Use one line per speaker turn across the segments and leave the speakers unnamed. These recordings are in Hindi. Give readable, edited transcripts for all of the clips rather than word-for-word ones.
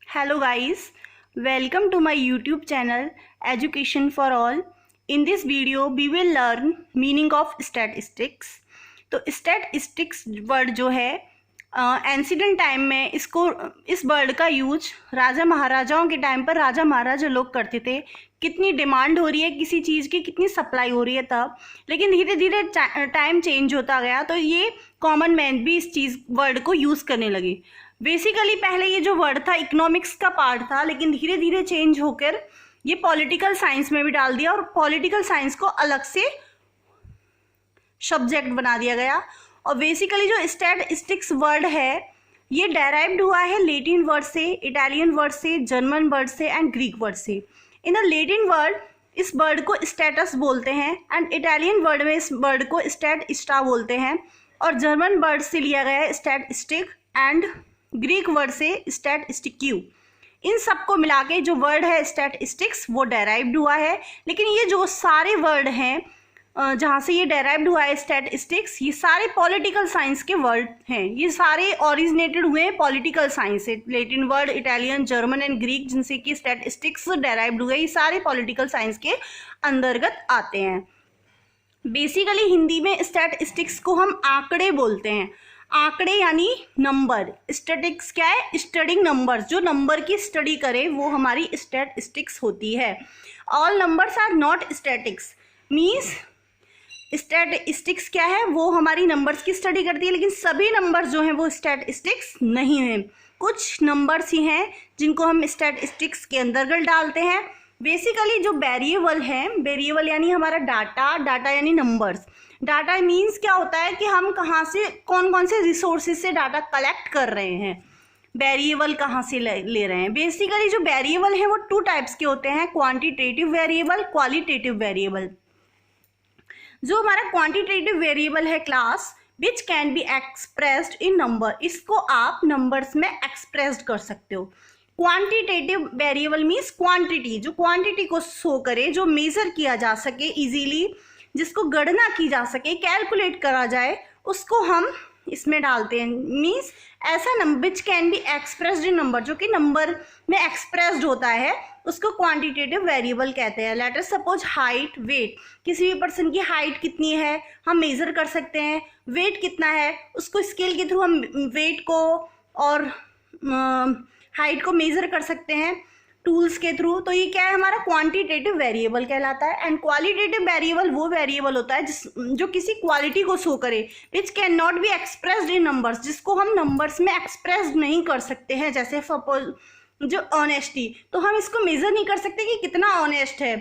Hello guys, welcome to my YouTube channel Education for All. In this video we will learn meaning of statistics. तो statistics वर्ड जो है एंशिएंट टाइम में इस वर्ड का यूज राजा महाराजाओं के टाइम पर राजा महाराजा लोग करते थे। कितनी डिमांड हो रही है किसी चीज़ की, कितनी सप्लाई हो रही है तब, लेकिन धीरे धीरे टाइम चेंज होता गया तो ये कॉमन मैन भी इस चीज़ वर्ड को यूज़ करने लगे। बेसिकली पहले ये जो वर्ड था इकोनॉमिक्स का पार्ट था, लेकिन धीरे धीरे चेंज होकर ये पॉलिटिकल साइंस में भी डाल दिया और पॉलिटिकल साइंस को अलग से सब्जेक्ट बना दिया गया। और बेसिकली जो स्टैटिस्टिक्स वर्ड है ये डेराइव्ड हुआ है लैटिन वर्ड से, इटालियन वर्ड से, जर्मन वर्ड से एंड ग्रीक वर्ड से। इन द लैटिन वर्ड इस वर्ड को स्टेटस बोलते हैं एंड इटालियन वर्ड में इस वर्ड को स्टैटिस्टा बोलते हैं और जर्मन वर्ड से लिया गया है स्टैटिस्टिक एंड ग्रीक वर्ड से स्टैटिस्टिक्यू। इन सबको मिला के जो वर्ड है स्टैटिस्टिक्स वो डेराइव्ड हुआ है। लेकिन ये जो सारे वर्ड हैं जहाँ से ये डेराइव्ड हुआ है स्टैटिस्टिक्स, ये सारे पॉलिटिकल साइंस के वर्ड हैं। ये सारे ओरिजिनेटेड हुए हैं पॉलिटिकल साइंस से। Latin word, Italian, German and Greek जिनसे कि स्टैटिस्टिक्स डेराइव्ड हुए, ये सारे पॉलिटिकल साइंस के अंतर्गत आते हैं। बेसिकली हिंदी में स्टैटिस्टिक्स को हम आंकड़े बोलते हैं। आंकड़े यानी नंबर। स्टैटिस्टिक्स क्या है? Studying numbers. जो नंबर की स्टडी करे वो हमारी स्टैटिस्टिक्स होती है। All numbers are not statics means statistics क्या है? वो हमारी नंबर्स की स्टडी करती है, लेकिन सभी नंबर्स जो हैं वो स्टैटिस्टिक्स नहीं हैं। कुछ नंबर्स ही हैं जिनको हम स्टैटिस्टिक्स के अंतर्गत डालते हैं। बेसिकली जो वेरिएबल है, वेरिएबल यानी हमारा डाटा, डाटा यानी नंबर्स। डाटा मीन्स क्या होता है कि हम कहाँ से कौन कौन से रिसोर्सेज से डाटा कलेक्ट कर रहे हैं, वेरिएबल कहाँ से ले रहे हैं। बेसिकली जो वेरिएबल हैं वो टू टाइप्स के होते हैं, क्वांटिटेटिव वेरिएबल, क्वालिटेटिव वेरिएबल। जो हमारा क्वांटिटेटिव वेरिएबल है class which can be expressed in number, इसको आप नंबर्स में एक्सप्रेस्ड कर सकते हो। क्वांटिटेटिव वेरिएबल मीन्स क्वांटिटी, जो क्वांटिटी को शो करे, जो मेजर किया जा सके इजीली, जिसको गणना की जा सके, कैलकुलेट करा जाए, उसको हम इसमें डालते हैं। मीन्स ऐसा number which can be expressed in number, जो कि नंबर में एक्सप्रेस्ड होता है, उसको क्वांटिटेटिव वेरिएबल कहते हैं। Let us suppose height, weight. किसी भी पर्सन की हाइट कितनी है हम मेजर कर सकते हैं। वेट कितना है उसको स्केल के थ्रू हम वेट को और हाइट को मेजर कर सकते हैं टूल्स के थ्रू। तो ये क्या है? हमारा क्वांटिटेटिव वेरिएबल कहलाता है। एंड क्वालिटेटिव वेरिएबल वो वेरिएबल होता है जो किसी क्वालिटी को शो करे, which can not be expressed in numbers, जिसको हम नंबर्स में एक्सप्रेस नहीं कर सकते हैं। जैसे सपोज जो ऑनेस्टी, तो हम इसको मेजर नहीं कर सकते कि कितना ऑनेस्ट है,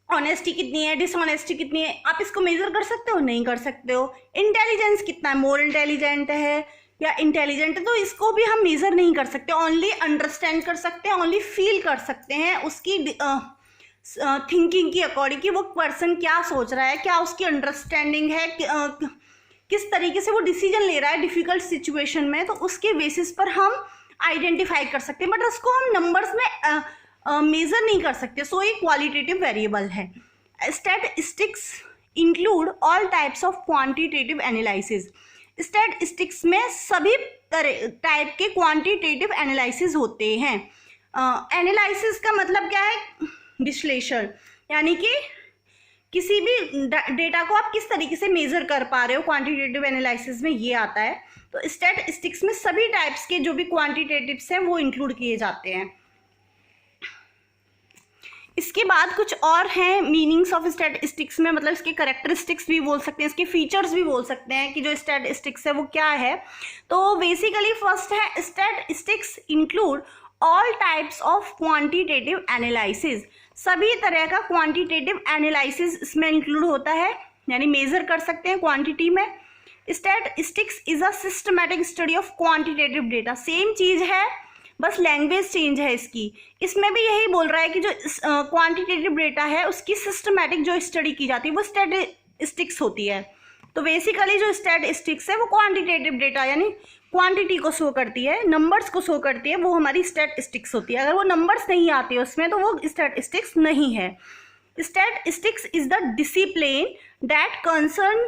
ऑनेस्टी कितनी है, डिसऑनेस्टी कितनी है, आप इसको मेजर कर सकते हो? नहीं कर सकते हो। इंटेलिजेंस कितना है, मोर इंटेलिजेंट है या इंटेलिजेंट है, तो इसको भी हम मेजर नहीं कर सकते। ओनली अंडरस्टैंड कर सकते हैं, ओनली फील कर सकते हैं उसकी थिंकिंग की अकॉर्डिंग कि वो पर्सन क्या सोच रहा है, क्या उसकी अंडरस्टैंडिंग है, किस तरीके से वो डिसीजन ले रहा है डिफिकल्ट सिचुएशन में, तो उसके बेसिस पर हम आइडेंटिफाई कर सकते हैं, बट उसको हम नंबर्स में मेजर नहीं कर सकते। सो ये क्वालिटेटिव वेरिएबल है। Statistics include all types of quantitative analysis. Statistics में सभी टाइप के क्वांटिटेटिव एनालिसिस होते हैं। एनालिसिस का मतलब क्या है? विश्लेषण, यानी कि किसी भी डेटा को आप किस तरीके से मेजर कर पा रहे हो, क्वांटिटेटिव एनालिसिस में ये आता है। तो स्टैटिस्टिक्स में सभी टाइप्स के जो भी क्वांटिटेटिव्स हैं वो इंक्लूड किए जाते हैं। इसके बाद कुछ और हैं मीनिंग्स ऑफ स्टैटिस्टिक्स में, मतलब इसके कैरेक्टरिस्टिक्स भी बोल सकते हैं, इसके फीचर्स भी बोल सकते हैं कि जो स्टैटिस्टिक्स है वो क्या है। तो बेसिकली फर्स्ट है statistics include all types of quantitative analysis. सभी तरह का क्वांटिटेटिव एनालिसिस इसमें इंक्लूड होता है, यानी मेजर कर सकते हैं क्वांटिटी में। Statistics is a systematic study of quantitative data. Same चीज है, बस लैंग्वेज चेंज है इसकी। इसमें भी यही बोल रहा है कि जो क्वांटिटेटिव डेटा है उसकी सिस्टमैटिक जो स्टडी की जाती है वो स्टैटिस्टिक्स होती है। तो बेसिकली जो स्टैटिस्टिक्स है वो क्वांटिटेटिव डेटा यानी क्वांटिटी को शो करती है, नंबर्स को शो करती है, वो हमारी स्टैटिस्टिक्स होती है। अगर वो नंबर्स नहीं आते उसमें तो वो स्टैटिस्टिक्स नहीं है। Statistics is the discipline that concern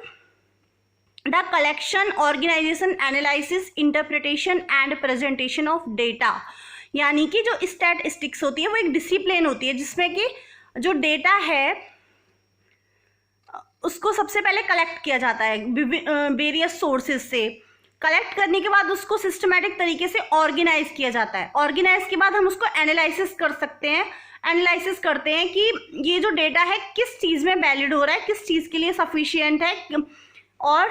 the collection, organisation, analysis, interpretation and presentation of data. यानी कि जो स्टैटिस्टिक्स होती है वो एक डिसिप्लिन होती है जिसमें कि जो डेटा है उसको सबसे पहले कलेक्ट किया जाता है वेरियस सोर्सेज से। कलेक्ट करने के बाद उसको सिस्टमैटिक तरीके से ऑर्गेनाइज किया जाता है। ऑर्गेनाइज के बाद हम उसको एनालिसिस कर सकते हैं, एनालिसिस करते हैं कि ये जो डेटा है किस चीज़ में वैलिड हो रहा है, किस चीज़ के लिए सफिशिएंट है, और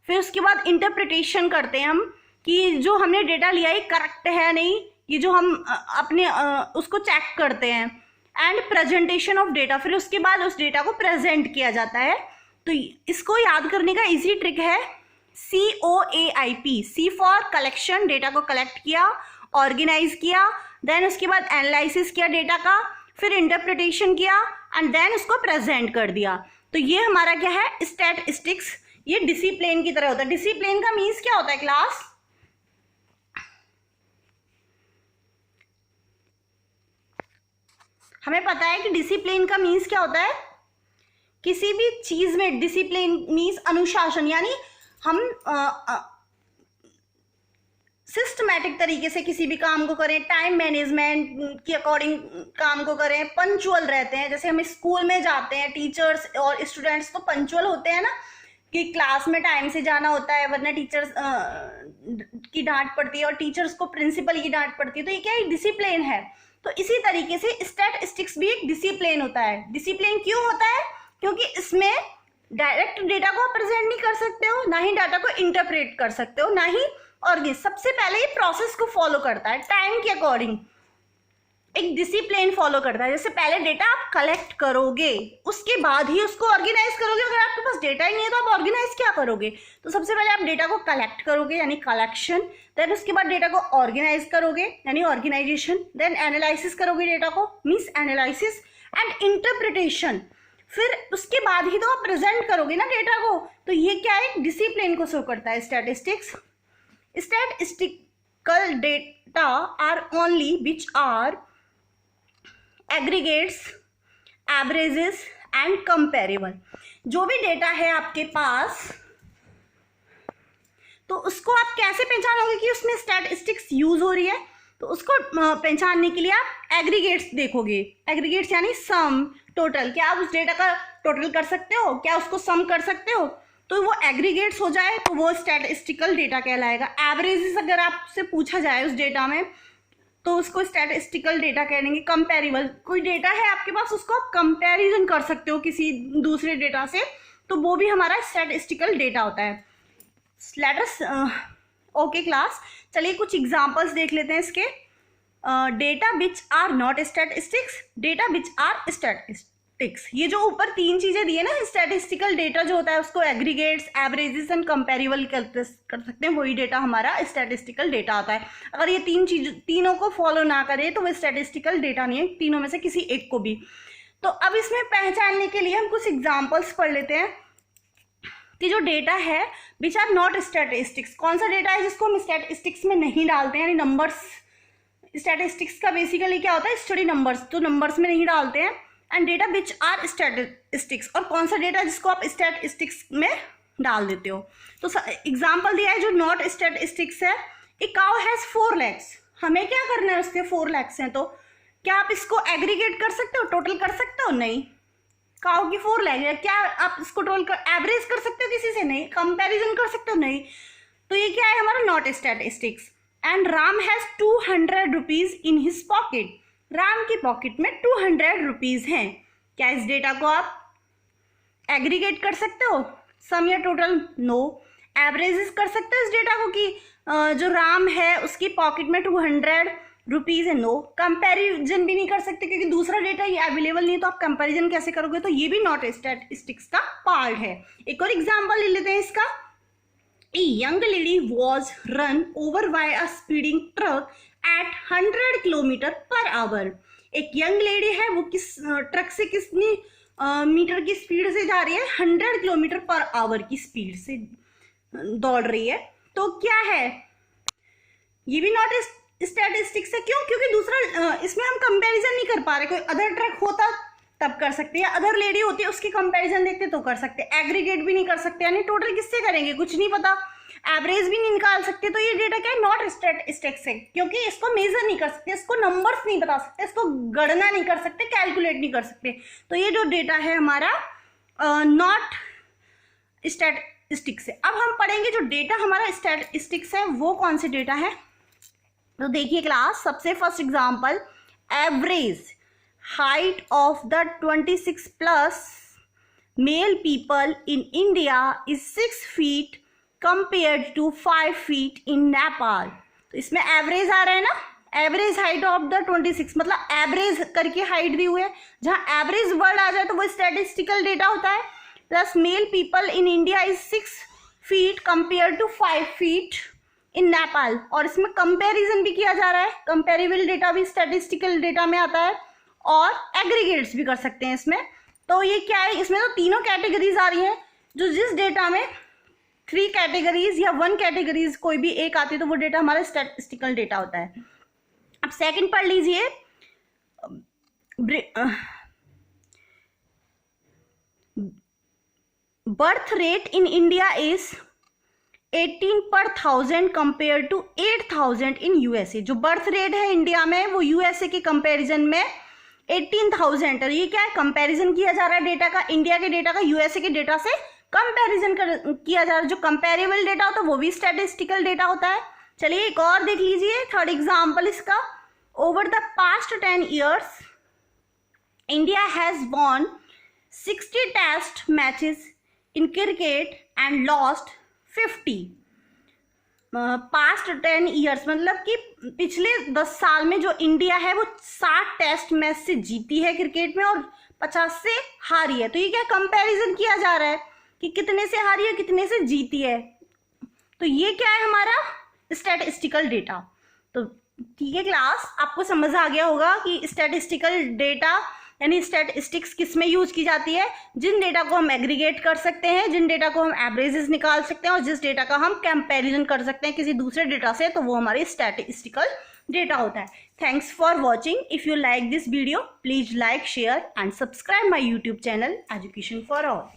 फिर उसके बाद इंटरप्रिटेशन करते हैं हम कि जो हमने डेटा लिया है करेक्ट है नहीं, ये जो हम अपने उसको चेक करते हैं। एंड प्रेजेंटेशन ऑफ डेटा, फिर उसके बाद उस डेटा को प्रेजेंट किया जाता है। तो इसको याद करने का इजी ट्रिक है COAIP। C for collection, data को कलेक्ट किया, ऑर्गेनाइज किया, देन उसके बाद एनालिसिस किया डेटा का, फिर इंटरप्रिटेशन किया एंड देन उसको प्रेजेंट कर दिया। तो ये हमारा क्या है, स्टैटिस्टिक्स। ये डिसिप्लिन की तरह होता है। डिसिप्लिन का मीन्स क्या होता है क्लास? हमें पता है कि डिसिप्लिन का मीन्स क्या होता है। किसी भी चीज में डिसिप्लिन मीन्स अनुशासन, यानी हम सिस्टमैटिक तरीके से किसी भी काम को करें, टाइम मैनेजमेंट के अकॉर्डिंग काम को करें, पंचुअल रहते हैं। जैसे हम स्कूल में जाते हैं, टीचर्स और स्टूडेंट्स तो पंचुअल होते हैं ना, कि क्लास में टाइम से जाना होता है, वरना टीचर्स की डांट पड़ती है और टीचर्स को प्रिंसिपल की डांट पड़ती है। तो ये क्या है, डिसिप्लिन है। तो इसी तरीके से स्टैटिस्टिक्स भी एक डिसिप्लिन होता है। डिसिप्लिन क्यों होता है? क्योंकि इसमें डायरेक्ट डेटा को प्रेजेंट नहीं कर सकते हो, ना ही डाटा को इंटरप्रेट कर सकते हो, ना ही और सबसे पहले ये प्रोसेस को फॉलो करता है, टाइम के अकॉर्डिंग एक डिसिप्लिन फॉलो करता है। जैसे पहले डेटा आप कलेक्ट करोगे, उसके बाद ही उसको ऑर्गेनाइज करोगे। अगर आपके पास डेटा ही नहीं है तो आप ऑर्गेनाइज क्या करोगे? तो सबसे पहले आप डेटा को कलेक्ट करोगे यानी कलेक्शन, देन उसके बाद डेटा को ऑर्गेनाइज करोगे यानी ऑर्गेनाइजेशन, देन एनालिसिस करोगे डेटा को मीन्स एनालिसिस, एंड इंटरप्रिटेशन, फिर उसके बाद ही तो आप प्रेजेंट करोगे ना डेटा को। तो ये क्या है, डिसिप्लिन को शो करता है statistics. Statistical data are only which are aggregates, averages and comparable. जो भी डेटा है आपके पास तो उसको आप कैसे पहचानोगे कि उसमें स्टैटिस्टिक्स यूज हो रही है? तो उसको पहचानने के लिए आप एग्रीगेट्स देखोगे। एग्रीगेट्स यानी सम, टोटल। क्या आप उस डेटा का टोटल कर सकते हो? क्या उसको सम कर सकते हो? तो वो एग्रीगेट्स हो जाए तो वो स्टैटिस्टिकल डेटा कहलाएगा। एवरेजेस अगर आपसे पूछा जाए उस डेटा में तो उसको स्टैटिस्टिकल डेटा कहेंगे। कंपेरेबल, कोई डेटा है आपके पास उसको आप कंपैरिजन कर सकते हो किसी दूसरे डेटा से, तो वो भी हमारा स्टैटिस्टिकल डेटा होता है। लेट्स ओके क्लास, चलिए कुछ एग्जांपल्स देख लेते हैं इसके। Data which are not statistics, data which are statistics. ये जो ऊपर तीन चीजें दी है ना, स्टैटिस्टिकल डेटा जो होता है उसको एग्रीगेट्स, एवरेजेस एंड कंपेरेबल कर सकते हैं, वही डेटा हमारा स्टैटिस्टिकल डेटा होता है। अगर ये तीनों को फॉलो ना करे तो वो स्टैटिस्टिकल डेटा नहीं है, तीनों में से किसी एक को भी। तो अब इसमें पहचानने के लिए हम कुछ एग्जाम्पल्स पढ़ लेते हैं कि जो डेटा है विच आर नॉट स्टैटिस्टिक्स, कौन सा डेटा है जिसको हम स्टैटिस्टिक्स में नहीं डालते हैं, यानी नंबर्स। स्टैटिस्टिक्स का बेसिकली क्या होता है, स्टडी नंबर्स, तो नंबर्स में नहीं डालते हैं। And data which are statistics, और कौन सा डेटा जिसको आप स्टैटिस्टिक्स में डाल देते हो। तो एग्जाम्पल दिया है जो नॉट स्टैटिस्टिक्स है। ए काउ हैज 4 legs, हमें क्या करना है, उसके 4 legs हैं, तो क्या आप इसको एग्रीगेट कर सकते हो, टोटल कर सकते हो? नहीं। काउ की 4 legs है, क्या आप इसको टोटल कर एवरेज कर सकते हो किसी से? नहीं। कंपैरिजन कर सकते हो? नहीं। तो ये क्या है हमारा not statistics. And Ram has 200 rupees in his pocket, Ram की पॉकेट में 200 रुपीज हैं। क्या इस डेटा को आप एग्रीगेट कर सकते हो, सम या टोटल? नो। एवरेजेस कर सकते हो इस डेटा को कि जो राम है उसकी पॉकेट में 200 रुपीज है? नो। कंपैरिजन भी नहीं कर सकते क्योंकि दूसरा डेटा ये अवेलेबल नहीं है, तो आप कंपैरिजन कैसे करोगे? तो ये भी नॉट स्टैटिस्टिक्स का पार्ट है। एक और एग्जांपल ले लेते हैं इसका। A young lady was run over by a speeding truck at 100 km/h. एक यंग लेडी है, वो किस ट्रक से कितनी मीटर की स्पीड से जा रही है? 100 km/h की स्पीड से दौड़ रही है। तो क्या है, ये भी नॉट स्टैटिस्टिक्स है। क्यों? क्योंकि दूसरा इसमें हम कंपैरिजन नहीं कर पा रहे। कोई अदर ट्रक होता तब कर सकते हैं, अदर लेडी होती है उसकी कंपैरिजन देखते तो कर सकते हैं, एग्रीगेट भी नहीं कर सकते, यानी टोटल किससे करेंगे, कुछ नहीं पता, एवरेज भी नहीं निकाल सकते। तो ये डेटा क्या है, नॉट स्टैटिस्टिक्स है, क्योंकि इसको मेजर नहीं कर सकते, इसको नंबर्स नहीं बता सकते, इसको गणना नहीं कर सकते, कैलकुलेट नहीं कर सकते। तो ये जो डेटा है हमारा नॉट स्टैटिस्टिक्स है। अब हम पढ़ेंगे जो डेटा हमारा स्टैटिस्टिक्स है वो कौन से डेटा है। तो देखिए क्लास, सबसे first example, average height of the 26+ male people in India is 6 feet compared to 5 feet in Nepal. तो इसमें एवरेज आ रहा है ना, एवरेज हाइट ऑफ द 26, मतलब एवरेज करके हाइट दी हुई है, जहां एवरेज वर्ड आ जाए तो वो स्टैटिस्टिकल डेटा होता है। Plus male people in India is 6 feet compare to 5 feet in Nepal, और इसमें कंपैरिजन भी किया जा रहा है, कंपेरेबल डेटा भी स्टैटिस्टिकल डेटा में आता है, और एग्रीगेट्स भी कर सकते हैं इसमें। तो ये क्या है, इसमें तो तीनों कैटेगरीज आ रही हैं, जो जिस डेटा में 3 कैटेगरीज या 1 कैटेगरीज कोई भी एक आती है तो वो डेटा हमारा स्टैटिस्टिकल डेटा होता है। अब सेकंड पढ़ लीजिए, birth rate in India is 18 पर 1000 कंपेयर टू 8000 इन यूएसए। जो बर्थ रेट है इंडिया में वो यूएसए के कंपैरिजन में 18,000 है। ये क्या है, कंपैरिजन किया जा रहा है डेटा का, इंडिया के डेटा का यूएसए के डेटा से कंपैरिजन किया जा रहा है। जो कंपेरेबल डेटा होता है वो भी स्टैटिस्टिकल डेटा होता है। चलिए एक और देख लीजिए, थर्ड एग्जांपल इसका, over the past 10 years India has won 60 test matches in cricket and lost 50। Past 10 years मतलब कि पिछले 10 साल में जो इंडिया है वो 60 टेस्ट मैच से जीती है क्रिकेट में और 50 से हारी है। तो ये क्या कंपैरिजन किया जा रहा है कि कितने से हारी है कितने से जीती है। तो ये क्या है हमारा स्टैटिस्टिकल डेटा। तो ठीक है क्लास, आपको समझ आ गया होगा कि स्टैटिस्टिकल डेटा यानी स्टैटिस्टिक्स किस में यूज की जाती है, जिन डेटा को हम एग्रीगेट कर सकते हैं, जिन डेटा को हम एवरेजेस निकाल सकते हैं, और जिस डेटा का हम कंपैरिजन कर सकते हैं किसी दूसरे डेटा से, तो वो हमारी स्टैटिस्टिकल डेटा होता है। Thanks for watching. If you like this video please like, share and subscribe my YouTube channel education for all.